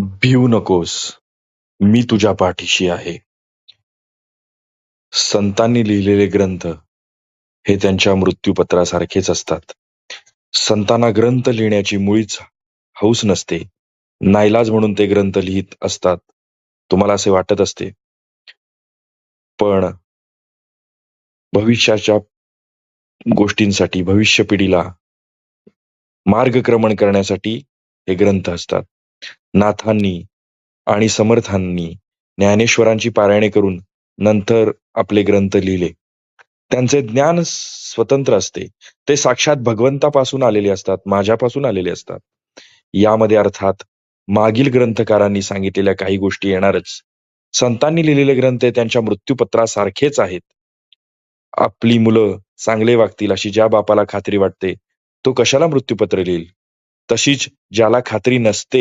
भिवू नकोस, मी तुझ्या पाठीशी आहे. संतांनी लिहिलेले ग्रंथ हे त्यांच्या मृत्यूपत्रासारखेच असतात. संतांना ग्रंथ लिहिण्याची मुळीच हौस नसते. नाईलाज म्हणून ते ग्रंथ लिहित असतात. तुम्हाला असे वाटत असते. पण भविष्याच्या गोष्टींसाठी, भविष्य पिढीला मार्गक्रमण करण्यासाठी हे ग्रंथ असतात. नाथांनी आणि समर्थांनी ज्ञानेश्वरांची पारायणे करून नंतर आपले ग्रंथ लिहिले. त्यांचे ज्ञान स्वतंत्र असते. ते साक्षात भगवंतापासून आलेले असतात, माझ्यापासून आलेले असतात. यामध्ये अर्थात मागील ग्रंथकारांनी सांगितलेल्या काही गोष्टी येणारच. संतांनी लिहिलेले ग्रंथ त्यांच्या मृत्यूपत्रासारखेच आहेत. आपली मुलं चांगले वागतील अशी ज्या बापाला खात्री वाटते, तो कशाला मृत्यूपत्र लिहिल? तशीच ज्याला खात्री नसते